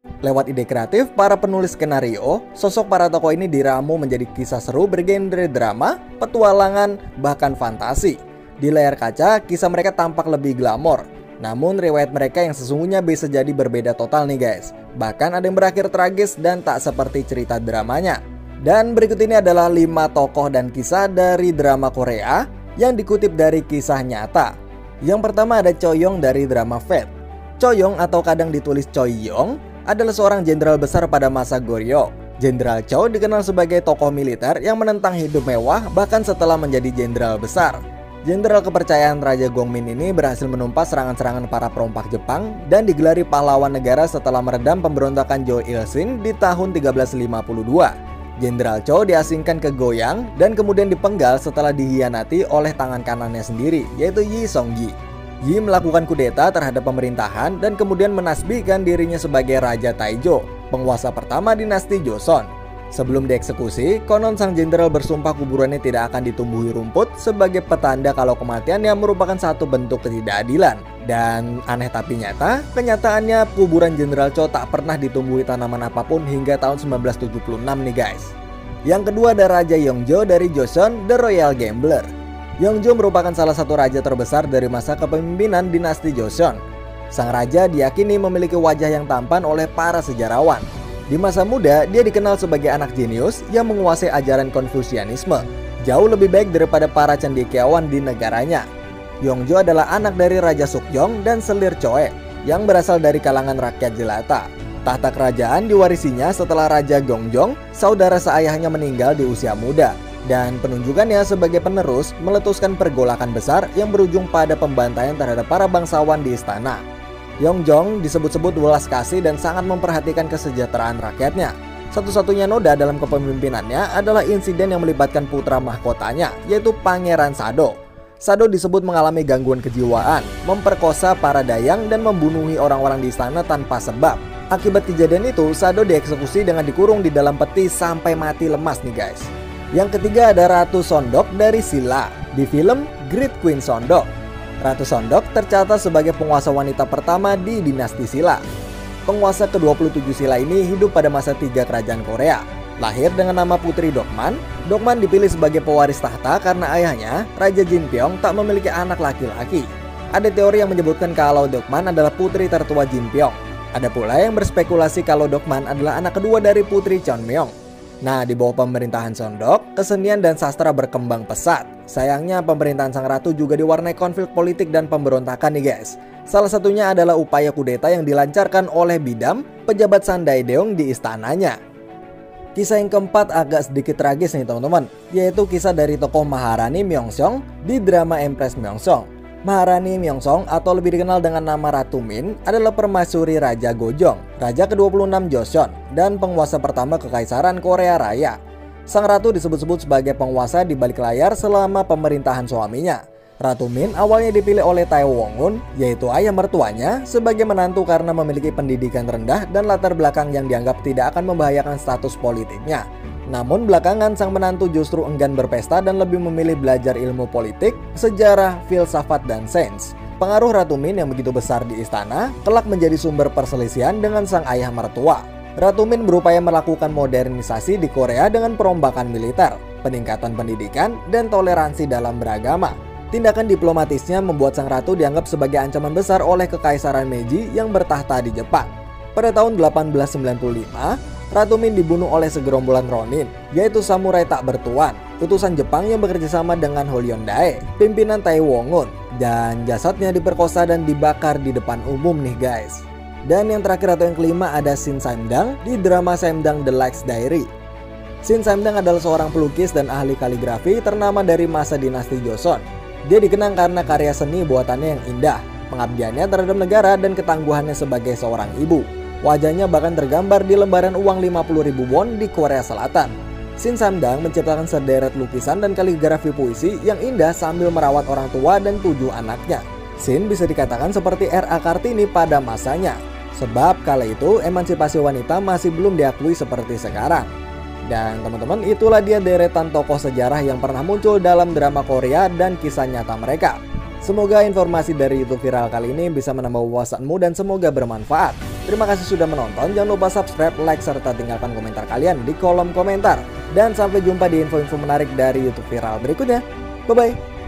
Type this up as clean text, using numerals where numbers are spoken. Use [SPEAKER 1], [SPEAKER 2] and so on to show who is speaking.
[SPEAKER 1] Lewat ide kreatif para penulis skenario, sosok para tokoh ini diramu menjadi kisah seru bergenre drama, petualangan, bahkan fantasi. Di layar kaca, kisah mereka tampak lebih glamor. Namun riwayat mereka yang sesungguhnya bisa jadi berbeda total nih guys. Bahkan ada yang berakhir tragis dan tak seperti cerita dramanya. Dan berikut ini adalah 5 tokoh dan kisah dari drama Korea yang dikutip dari kisah nyata. Yang pertama ada Choyong dari drama Fate. Choyong atau kadang ditulis Choyong adalah seorang jenderal besar pada masa Goryeo. Jenderal Cho dikenal sebagai tokoh militer yang menentang hidup mewah bahkan setelah menjadi jenderal besar. Jenderal kepercayaan Raja Gongmin ini berhasil menumpas serangan-serangan para perompak Jepang dan digelari pahlawan negara setelah meredam pemberontakan Jo Il-sung di tahun 1352. Jenderal Cho diasingkan ke Goyang dan kemudian dipenggal setelah dihianati oleh tangan kanannya sendiri, yaitu Yi Song-gi. Yi melakukan kudeta terhadap pemerintahan dan kemudian menasbihkan dirinya sebagai Raja Taizhou, penguasa pertama dinasti Joseon. Sebelum dieksekusi, konon sang jenderal bersumpah kuburannya tidak akan ditumbuhi rumput sebagai petanda kalau kematiannya merupakan satu bentuk ketidakadilan. Dan aneh tapi nyata, kenyataannya kuburan Jenderal Cho tak pernah ditumbuhi tanaman apapun hingga tahun 1976 nih guys. Yang kedua ada Raja Yeongjo dari Joseon The Royal Gambler. Yeongjo merupakan salah satu raja terbesar dari masa kepemimpinan dinasti Joseon. Sang raja diyakini memiliki wajah yang tampan oleh para sejarawan. Di masa muda, dia dikenal sebagai anak jenius yang menguasai ajaran Konfusianisme, jauh lebih baik daripada para cendekiawan di negaranya. Yeongjo adalah anak dari Raja Sukjong dan Selir Choe yang berasal dari kalangan rakyat jelata. Tahta kerajaan diwarisinya setelah Raja Gongjong, saudara seayahnya, meninggal di usia muda. Dan penunjukannya sebagai penerus meletuskan pergolakan besar yang berujung pada pembantaian terhadap para bangsawan di istana. Yeongjong disebut-sebut welas kasih dan sangat memperhatikan kesejahteraan rakyatnya. Satu-satunya noda dalam kepemimpinannya adalah insiden yang melibatkan putra mahkotanya, yaitu Pangeran Sado. Sado disebut mengalami gangguan kejiwaan, memperkosa para dayang dan membunuhi orang-orang di istana tanpa sebab. Akibat kejadian itu, Sado dieksekusi dengan dikurung di dalam peti sampai mati lemas nih guys. Yang ketiga ada Ratu Sondok dari Silla di film Great Queen Sondok. Ratu Sondok tercatat sebagai penguasa wanita pertama di dinasti Silla. Penguasa ke-27 Silla ini hidup pada masa 3 kerajaan Korea. Lahir dengan nama Putri Dokman. Dokman dipilih sebagai pewaris tahta karena ayahnya, Raja Jinpyong, tak memiliki anak laki-laki. Ada teori yang menyebutkan kalau Dokman adalah putri tertua Jinpyong. Ada pula yang berspekulasi kalau Dokman adalah anak kedua dari Putri Chonmyong. Nah, di bawah pemerintahan Sondok, kesenian dan sastra berkembang pesat. Sayangnya pemerintahan sang ratu juga diwarnai konflik politik dan pemberontakan nih guys. Salah satunya adalah upaya kudeta yang dilancarkan oleh Bidam, pejabat Sandaedeong di istananya. Kisah yang keempat agak sedikit tragis nih teman-teman, yaitu kisah dari tokoh Maharani Myeongsong di drama Empress Myeongsong. Maharani Myeongsong atau lebih dikenal dengan nama Ratu Min adalah permaisuri Raja Gojong, Raja ke-26 Joseon, dan penguasa pertama Kekaisaran Korea Raya. Sang ratu disebut-sebut sebagai penguasa di balik layar selama pemerintahan suaminya. Ratu Min awalnya dipilih oleh Tae Wong-un, yaitu ayah mertuanya, sebagai menantu karena memiliki pendidikan rendah dan latar belakang yang dianggap tidak akan membahayakan status politiknya. Namun belakangan sang menantu justru enggan berpesta dan lebih memilih belajar ilmu politik, sejarah, filsafat, dan sains. Pengaruh Ratu Min yang begitu besar di istana kelak menjadi sumber perselisihan dengan sang ayah mertua. Ratu Min berupaya melakukan modernisasi di Korea dengan perombakan militer, peningkatan pendidikan, dan toleransi dalam beragama. Tindakan diplomatisnya membuat sang ratu dianggap sebagai ancaman besar oleh Kekaisaran Meiji yang bertahta di Jepang. Pada tahun 1895, Ratu Min dibunuh oleh segerombolan Ronin, yaitu samurai tak bertuan, utusan Jepang yang bekerja sama dengan Holyondae, pimpinan Tae Wong-un, dan jasadnya diperkosa dan dibakar di depan umum nih guys. Dan yang terakhir atau yang kelima ada Shin Samdang di drama Samdang The Last Diary. Shin Samdang adalah seorang pelukis dan ahli kaligrafi ternama dari masa dinasti Joseon. Dia dikenang karena karya seni buatannya yang indah, pengabdiannya terhadap negara, dan ketangguhannya sebagai seorang ibu. Wajahnya bahkan tergambar di lembaran uang 50.000 won di Korea Selatan. Shin Samdang menciptakan sederet lukisan dan kaligrafi puisi yang indah sambil merawat orang tua dan 7 anaknya. Shin bisa dikatakan seperti R.A. Kartini pada masanya. Sebab kala itu emansipasi wanita masih belum diakui seperti sekarang. Dan teman-teman, itulah dia deretan tokoh sejarah yang pernah muncul dalam drama Korea dan kisah nyata mereka. Semoga informasi dari YouTube Viral kali ini bisa menambah wawasanmu dan semoga bermanfaat. Terima kasih sudah menonton, jangan lupa subscribe, like, serta tinggalkan komentar kalian di kolom komentar. Dan sampai jumpa di info-info menarik dari YouTube Viral berikutnya. Bye-bye.